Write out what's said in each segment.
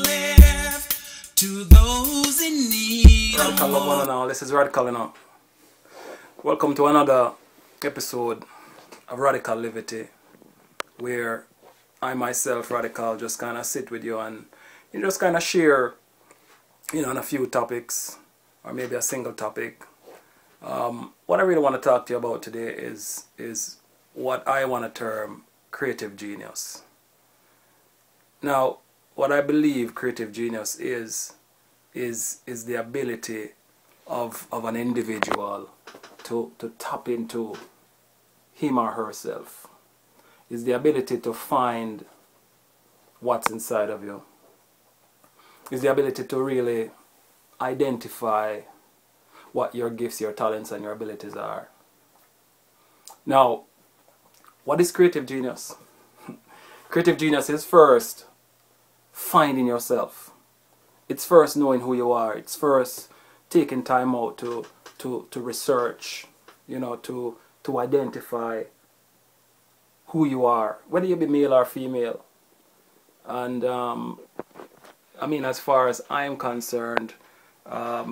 left to those in need. RaDYKaL love one and all. This is RaDYKaL now. Welcome to another episode of RaDYKaL Livity, where I myself, RaDYKaL, just kind of sit with you and just kind of share, on a few topics or maybe a single topic. What I really want to talk to you about today is what I want to term creative genius. Now, what I believe creative genius is the ability of an individual to tap into him or herself. Is the ability to find what's inside of you. Is the ability to really identify what your gifts, your talents, and your abilities are. Now, what is creative genius? Creative genius is first finding yourself. It's first knowing who you are. It's first taking time out to research, to identify who you are, whether you be male or female. And as far as I'm concerned, I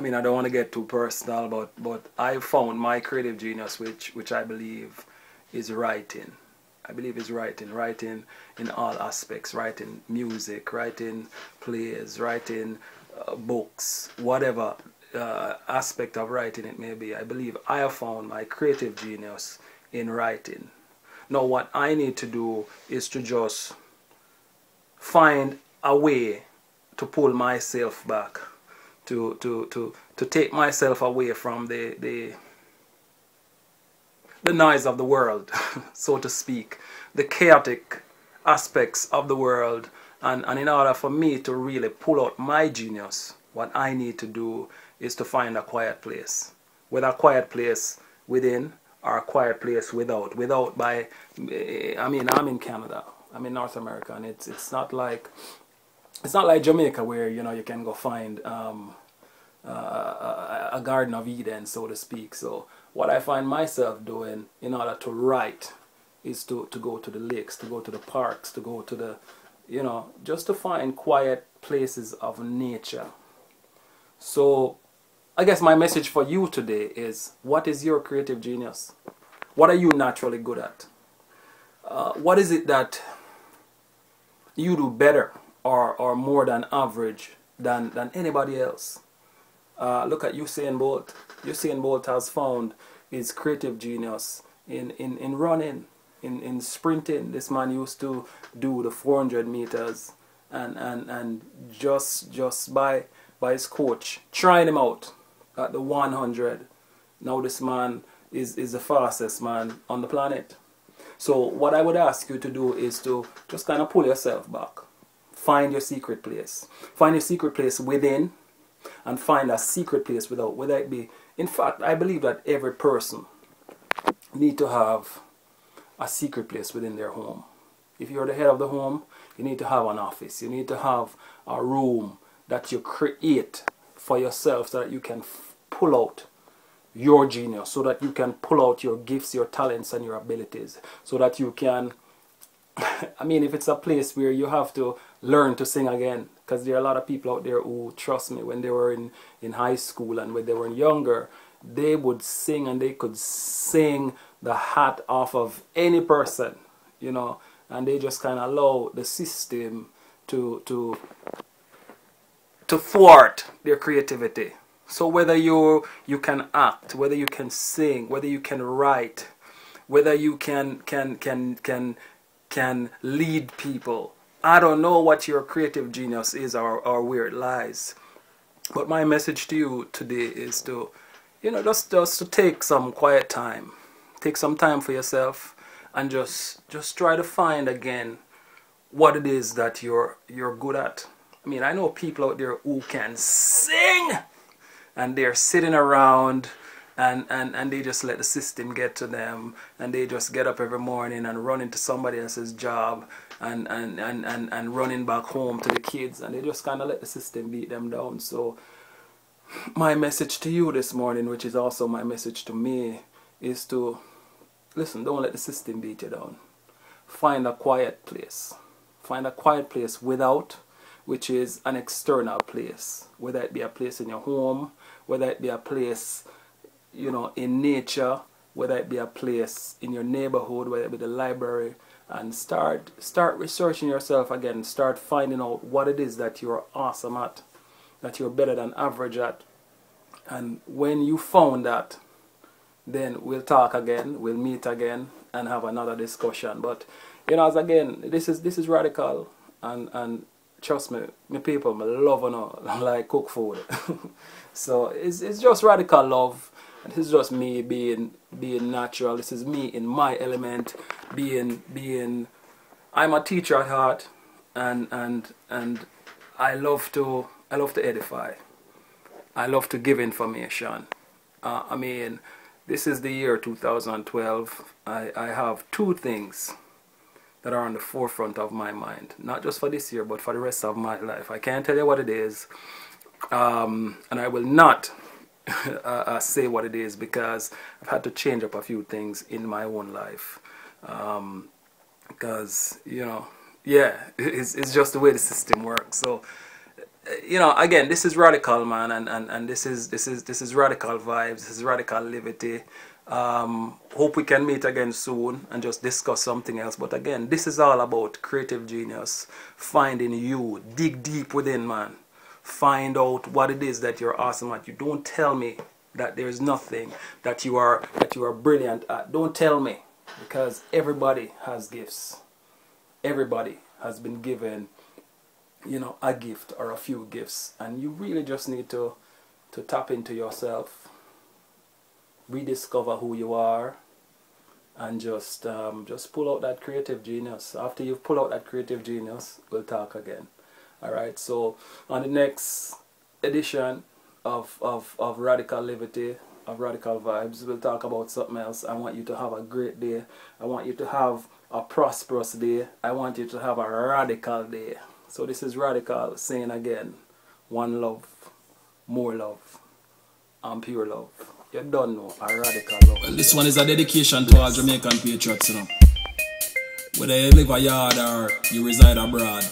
don't want to get too personal, but I found my creative genius, which I believe is writing. I believe is writing in all aspects, writing music, writing plays, writing books, whatever aspect of writing it may be. I believe I have found my creative genius in writing. Now what I need to do is to just find a way to pull myself back, to take myself away from the noise of the world, so to speak, the chaotic aspects of the world, and in order for me to really pull out my genius, what I need to do is to find a quiet place, whether a quiet place within or a quiet place without. I'm in Canada, I'm in North America, and it's not like Jamaica where you can go find a Garden of Eden, so to speak. So what I find myself doing in order to write is to go to the lakes, to go to the parks, to go to the, just to find quiet places of nature. So I guess my message for you today is, what is your creative genius? What are you naturally good at? What is it that you do better or more than average than anybody else? Look at Usain Bolt. Usain Bolt has found his creative genius in running, in sprinting. This man used to do the 400 meters and just by his coach trying him out at the 100. Now this man is the fastest man on the planet. So what I would ask you to do is to just kind of pull yourself back. Find your secret place. Find your secret place within, and find a secret place without. Whether it be, in fact, I believe that every person need to have a secret place within their home. If you're the head of the home, you need to have an office. You need to have a room that you create for yourself so that you can pull out your genius, so that you can pull out your gifts, your talents, and your abilities, so that you can, if it's a place where you have to learn to sing again, because there are a lot of people out there who, trust me, when they were in high school and when they were younger, they would sing and they could sing the hat off of any person, and they just kind of allow the system to thwart their creativity. So whether you can act, whether you can sing, whether you can write, whether you can lead people, I don't know what your creative genius is or where it lies. But my message to you today is to, just to take some quiet time. Take some time for yourself and just try to find again what it is that you're good at. I know people out there who can sing and they're sitting around and they just let the system get to them, and they just get up every morning and run into somebody else's job and running back home to the kids, and they just kind of let the system beat them down. So my message to you this morning, which is also my message to me, is to listen. Don't let the system beat you down. Find a quiet place. Find a quiet place without, which is an external place. Whether it be a place in your home, whether it be a place, you know, in nature, whether it be a place in your neighborhood, whether it be the library, and start researching yourself again. Start finding out what it is that you're awesome at, that you're better than average at. And when you found that, then we'll talk again, we'll meet again and have another discussion. But you know, as again, this is RaDYKaL, and trust me, my people, I love and like cook food. So it's just RaDYKaL love. And this is just me being natural. This is me in my element, I'm a teacher at heart, and I love to edify. I love to give information. I mean, this is the year 2012. I have two things that are on the forefront of my mind, not just for this year, but for the rest of my life. I can't tell you what it is, and I will not say what it is, because I've had to change up a few things in my own life, because, you know, yeah, it's just the way the system works. So, you know, again, this is RaDYKaL, man, and this is RaDYKaL vibes. This is RaDYKaL Livity. Hope we can meet again soon and just discuss something else. But again, this is all about creative genius, finding you, dig deep within, man. Find out what it is that you're awesome at. You don't tell me that there's nothing that you are brilliant at. Don't tell me, because everybody has gifts. Everybody has been given, you know, a gift or a few gifts, and you really just need to tap into yourself, rediscover who you are, and just pull out that creative genius. After you've pulled out that creative genius, we'll talk again. Alright, so on the next edition of RaDYKaL Livity, of RaDYKaL Vibes, we'll talk about something else. I want you to have a great day. I want you to have a prosperous day. I want you to have a radical day. So this is RaDYKaL saying again, one love, more love, and pure love. You don't know a radical love. Well, this one is a dedication to all Jamaican patriots, you know. Whether you live a yard or you reside abroad.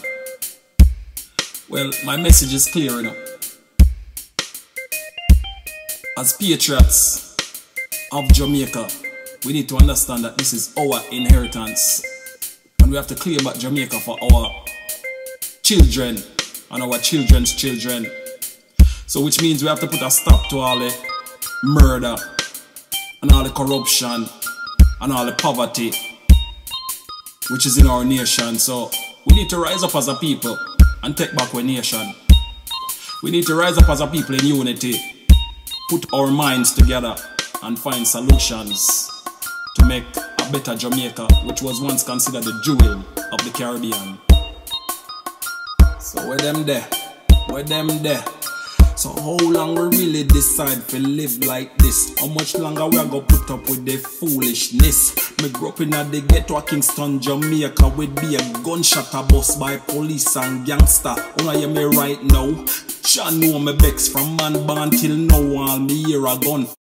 Well, my message is clear, you know. As patriots of Jamaica, we need to understand that this is our inheritance, and we have to claim back Jamaica for our children and our children's children. So which means we have to put a stop to all the murder and all the corruption and all the poverty which is in our nation. So we need to rise up as a people and take back our nation. We need to rise up as a people in unity, put our minds together and find solutions to make a better Jamaica, which was once considered the jewel of the Caribbean. So where them there? Where them there? So how long we really decide to live like this? How much longer we are gonna put up with the foolishness? Me grew up in the ghetto of Kingston, Jamaica, with be a gunshot a bus by police and gangster. Wanna hear me right now? Sure know me vex from man born till now, all me hear a gun.